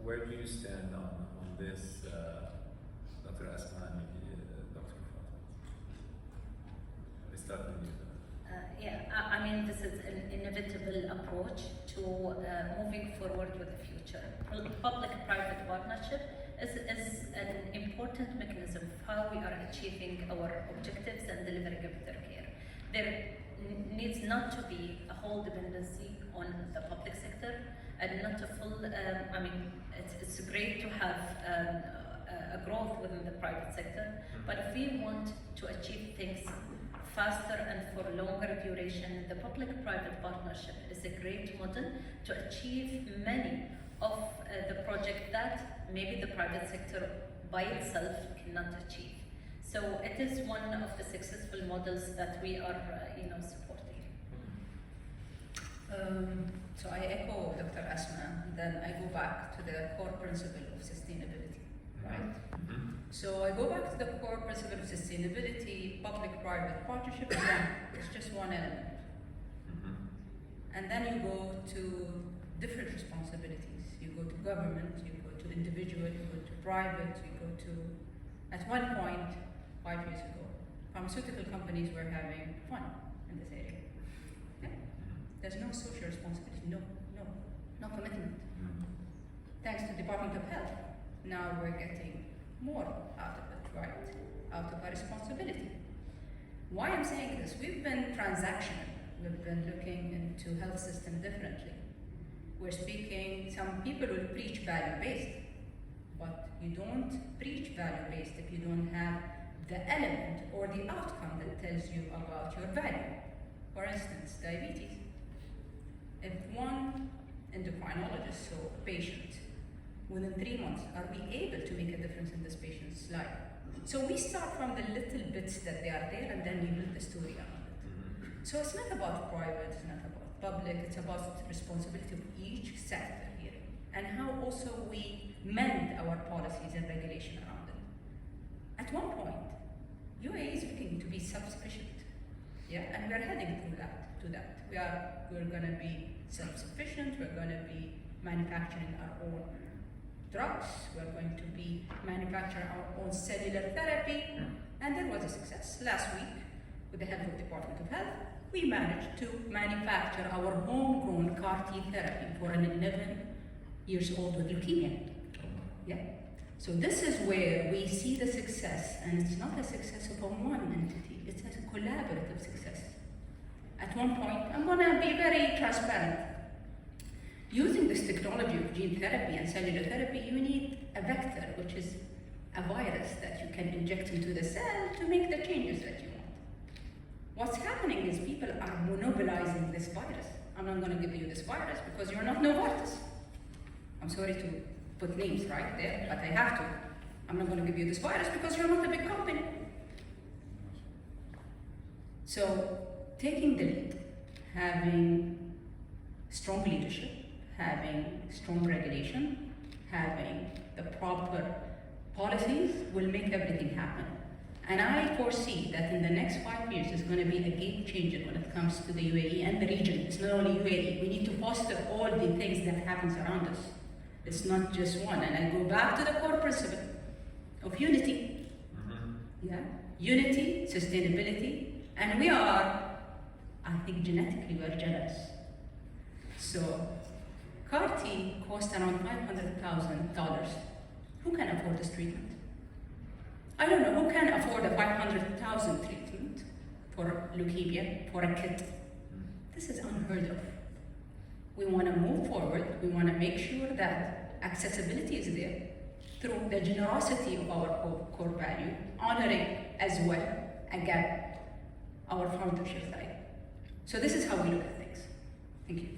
where do you stand on this, Dr. Asma and Dr. Fatema? I start with you. I mean, this is an inevitable approach to moving forward with the future. Public-private partnership is an important mechanism of how we are achieving our objectives and delivering a better care. There needs not to be a whole dependency on the public sector and not a full, I mean, it's great to have a growth within the private sector, but if we want to achieve things faster and for longer duration, the public-private partnership is a great model to achieve many of the projects that maybe the private sector by itself cannot achieve. So it is one of the successful models that we are, supporting. So I echo Dr. Asma, then I go back to the core principle of sustainability, right? So I go back to the core principle of sustainability, public-private partnership, again, it's just one element. And then you go to different responsibilities. You go to government, you go to individual, you go to private, you go to, at one point, 5 years ago, pharmaceutical companies were having fun in this area. Okay? There's no social responsibility, no commitment. Thanks to Department of Health, now we're getting more out of it, right? Out of our responsibility. Why I'm saying this, we've been transactional. We've been looking into health system differently. We're speaking, some people will preach value-based, but you don't preach value-based if you don't have the element or the outcome that tells you about your value. For instance, diabetes. If one endocrinologist or a patient, within 3 months, are we able to make a difference in this patient's life? So we start from the little bits that they are there and then we build the story around it. So it's not about private, it's not about public, it's about the responsibility of each sector here and how also we mend our policies and regulation around it. At one point, UAE is looking to be self-sufficient, and we're heading to that. We're going to be self-sufficient. We're going to be manufacturing our own drugs. We're going to be manufacturing our own cellular therapy, and there was a success last week with the help of the Department of Health. We managed to manufacture our homegrown CAR-T therapy for an 11 years old with leukemia. So this is where we see the success, and it's not a success of one entity, it's a collaborative success. At one point, I'm gonna be very transparent. Using this technology of gene therapy and cellular therapy, you need a vector, which is a virus that you can inject into the cell to make the changes that you want. What's happening is people are monopolizing this virus. I'm not gonna give you this virus because you're not Novartis. I'm sorry to put names right there, but I have to. I'm not going to give you this virus because you're not a big company. So, taking the lead, having strong leadership, having strong regulation, having the proper policies will make everything happen. And I foresee that in the next 5 years, it's going to be a game changer when it comes to the UAE and the region. It's not only UAE. We need to foster all the things that happens around us. It's not just one. And I go back to the core principle of unity. Unity, sustainability, and we are, I think genetically, we are generous. So, CAR-T costs around $500,000. Who can afford this treatment? I don't know, who can afford a $500,000 treatment for leukemia, for a kid? This is unheard of. We want to move forward, we want to make sure that accessibility is there through the generosity of our core value, honoring as well, again, our foundership side. So this is how we look at things. Thank you.